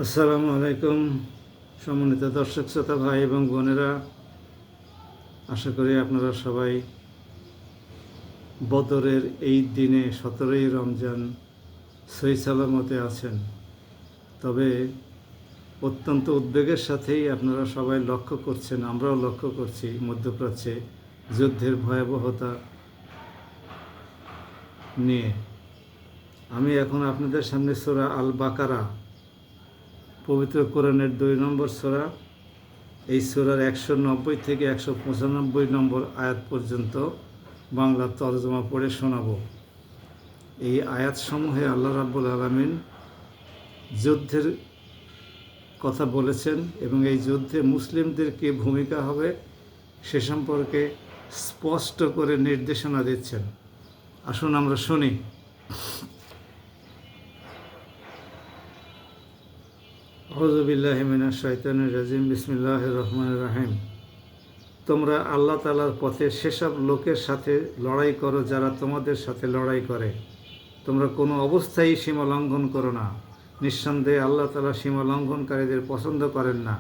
আসসালামু আলাইকুম সম্মানিত দর্শক শ্রোতা ভাই এবং বোনেরা, আশা করি আপনারা সবাই বদরের এই দিনে 17ই রমজান সহি সালামতে আছেন। তবে অত্যন্ত উদ্বেগের সাথেই আপনারা সবাই লক্ষ্য করছেন, আমরাও লক্ষ্য করছি মধ্যপ্রাচ্যে যুদ্ধের ভয়াবহতা নিয়ে। আমি এখন আপনাদের সামনে সূরা আল বাকারা, পবিত্র কোরআনের 2 নম্বর সূরা, এই সূরার 190 থেকে 195 নম্বর আয়াত পর্যন্ত বাংলা তরজমা পড়ে শোনাব। এই আয়াতসমূহে আল্লাহ রাব্বুল আলামিন যুদ্ধের কথা বলেছেন এবং এই যুদ্ধে মুসলিমদের কী ভূমিকা হবে সে সম্পর্কে স্পষ্ট করে নির্দেশনা দিচ্ছেন। আসুন আমরা শুনি। আউযু বিল্লাহি মিনাশ শাইতানির রাজিম। বিসমিল্লাহির রহমানির রহিম। তোমরা আল্লাহ তাআলার পথে সেসব লোকের সাথে লড়াই করো যারা তোমাদের সাথে লড়াই করে। তোমরা কোনো অবস্থায় সীমা লঙ্ঘন করো না। নিঃসন্দেহে আল্লাহ তাআলা সীমা লঙ্ঘনকারীদের পছন্দ করেন না।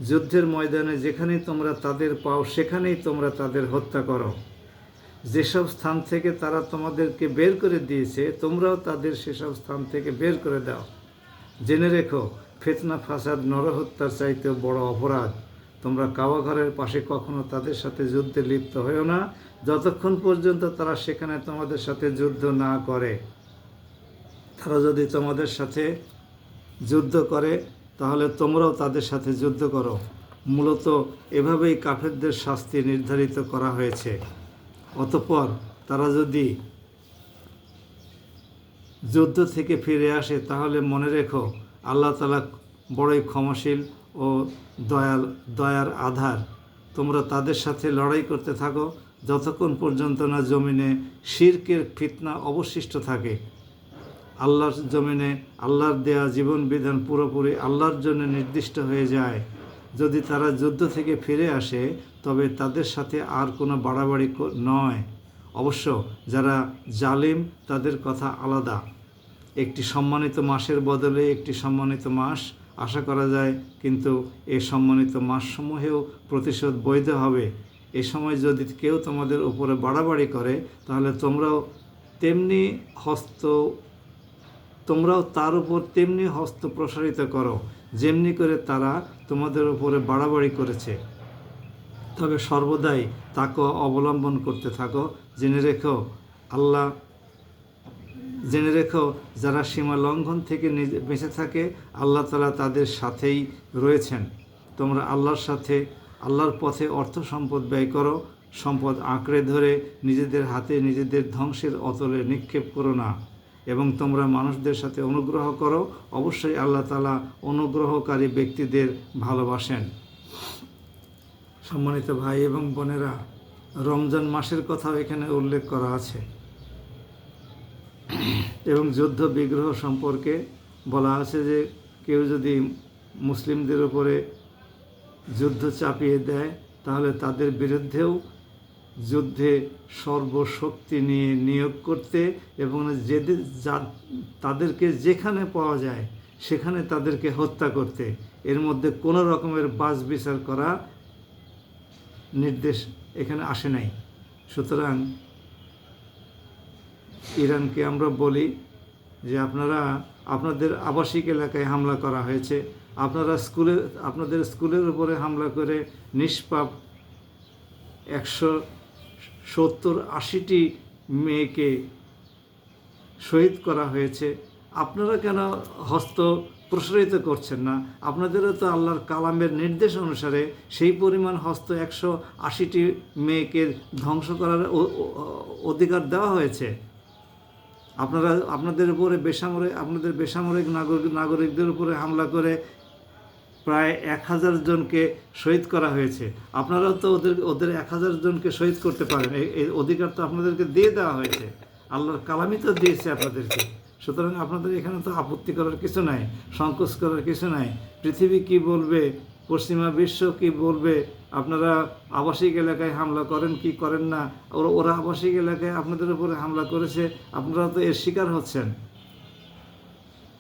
যুদ্ধের ময়দানে যেখানেই তোমরা তাদের পাও সেখানেই তোমরা তাদের হত্যা করো। যেসব স্থান থেকে তারা তোমাদেরকে বের করে দিয়েছে তোমরাও তাদের সেসব স্থান থেকে বের করে দাও। জেনে রেখো, ফিতনা ফাসাদ নরহত্যার চাইতেও বড় অপরাধ। তোমরা কাবা ঘরের পাশে কখনো তাদের সাথে যুদ্ধে লিপ্ত হয়েও না যতক্ষণ পর্যন্ত তারা সেখানে তোমাদের সাথে যুদ্ধ না করে। তারা যদি তোমাদের সাথে যুদ্ধ করে তাহলে তোমরাও তাদের সাথে যুদ্ধ করো। মূলত এভাবেই কাফেরদের শাস্তি নির্ধারিত করা হয়েছে। অতঃপর তারা যদি যুদ্ধ থেকে ফিরে আসে তাহলে মনে রেখো, আল্লাহ তাআলা বড়ই ক্ষমাশীল ও দয়ার আধার। তোমরা তাদের সাথে লড়াই করতে থাকো যতক্ষণ পর্যন্ত না জমিনে শিরকের ফিতনা অবশিষ্ট থাকে। আল্লাহর জমিনে আল্লাহর দেয়া জীবন বিধান পুরোপুরি আল্লাহর জন্য নির্দিষ্ট হয়ে যায়। যদি তারা যুদ্ধ থেকে ফিরে আসে তবে তাদের সাথে আর কোনো বাড়াবাড়ি নয়। অবশ্য যারা জালিম তাদের কথা আলাদা। একটি সম্মানিত মাসের বদলে একটি সম্মানিত মাস আশা করা যায়, কিন্তু এই সম্মানিত মাসসমূহেও প্রতিশোধ বৈধ হবে। এ সময় যদি কেউ তোমাদের উপরে বাড়াবাড়ি করে তাহলে তোমরাও তার উপর তেমনি হস্ত প্রসারিত করো যেমনি করে তারা তোমাদের উপরে বাড়াবাড়ি করেছে। তবে সর্বদাই তাকওয়া অবলম্বন করতে থাকো। জেনে রেখো যারা সীমা লঙ্ঘন থেকে বেঁচে থাকে আল্লাহ তাআলা তাদের সাথেই রয়েছেন। তোমরা আল্লাহর পথে অর্থ সম্পদ ব্যয় করো। সম্পদ আঁকড়ে ধরে নিজেদের হাতে নিজেদের ধ্বংসের অতলে নিক্ষেপ করো না, এবং তোমরা মানুষদের সাথে অনুগ্রহ করো। অবশ্যই আল্লাহ তাআলা অনুগ্রহকারী ব্যক্তিদের ভালোবাসেন। সম্মানিত ভাই এবং বোনেরা, রমজান মাসের কথাও এখানে উল্লেখ করা আছে এবং যুদ্ধ বিগ্রহ সম্পর্কে বলা আছে যে কেউ যদি মুসলিমদের উপরে যুদ্ধ চাপিয়ে দেয় তাহলে তাদের বিরুদ্ধেও যুদ্ধে সর্বশক্তি নিয়ে নিয়োগ করতে এবং তাদেরকে যেখানে পাওয়া যায় সেখানে তাদেরকে হত্যা করতে। এর মধ্যে কোনো রকমের বাছবিচার করা নির্দেশ এখানে আসে নাই। সুতরাং ইরানকে আমরা বলি যে আপনাদের আবাসিক এলাকায় হামলা করা হয়েছে, আপনাদের স্কুলের উপরে হামলা করে নিষ্পাপ 170-80টি মেয়েকে শহীদ করা হয়েছে। আপনারা কেন হস্ত প্রসারিত করছেন না? আপনাদেরও তো আল্লাহর কালামের নির্দেশ অনুসারে সেই পরিমাণ হস্ত 180টি মেয়েকে ধ্বংস করার অধিকার দেওয়া হয়েছে। আপনাদের বেসামরিক নাগরিকদের উপরে হামলা করে প্রায় 1000 জনকে শহীদ করা হয়েছে। আপনারাও তো ওদের 1000 জনকে শহীদ করতে পারেন। এই অধিকার তো আপনাদেরকে দিয়ে দেওয়া হয়েছে, আল্লাহর কালামই তো দিয়েছে আপনাদেরকে। সুতরাং আপনাদের এখানে তো আপত্তি করার কিছু নাই, সংকোচ করার কিছু নাই। পৃথিবী কি বলবে, পশ্চিমা বিশ্ব কি বলবে, আপনারা আবাসিক এলাকায় হামলা করেন কি করেন না, ওরা আবাসিক এলাকায় আপনাদের উপরে হামলা করেছে, আপনারা তো এর শিকার হচ্ছেন।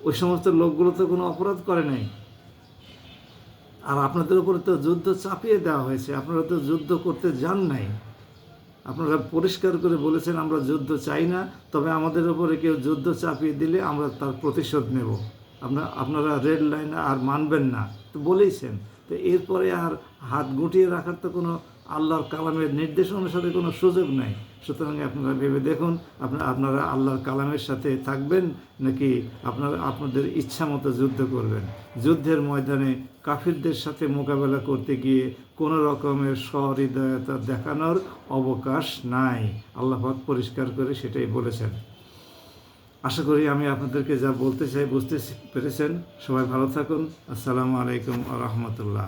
ওই সমস্ত লোকগুলো তো কোনো অপরাধ করে নাই। আর আপনাদের উপরে তো যুদ্ধ চাপিয়ে দেওয়া হয়েছে, আপনারা তো যুদ্ধ করতে যান নাই। আপনারা পরিষ্কার করে বলেছেন আমরা যুদ্ধ চাই না, তবে আমাদের উপরে কেউ যুদ্ধ চাপিয়ে দিলে আমরা তার প্রতিশোধ নেব। আপনারা রেড লাইন আর মানবেন না তো বলেইছেন। তো এরপরে আর হাত গুটিয়ে রাখার তো কোনো আল্লাহর কালামের নির্দেশ অনুসারে কোনো সুযোগ নাই। সুতরাং আপনারা ভেবে দেখুন, আপনারা আল্লাহর কালামের সাথে থাকবেন নাকি আপনাদের ইচ্ছা মতো যুদ্ধ করবেন। যুদ্ধের ময়দানে কাফিরদের সাথে মোকাবেলা করতে গিয়ে কোনো রকমের সহৃদয়তা দেখানোর অবকাশ নাই। আল্লাহ পাক পরিষ্কার করে সেটাই বলেছেন। আশা করি আমি আপনাদেরকে যা বলতে চাই বুঝতে পেরেছেন। সবাই ভালো থাকুন। আসসালামু আলাইকুম ওয়া রাহমাতুল্লাহ।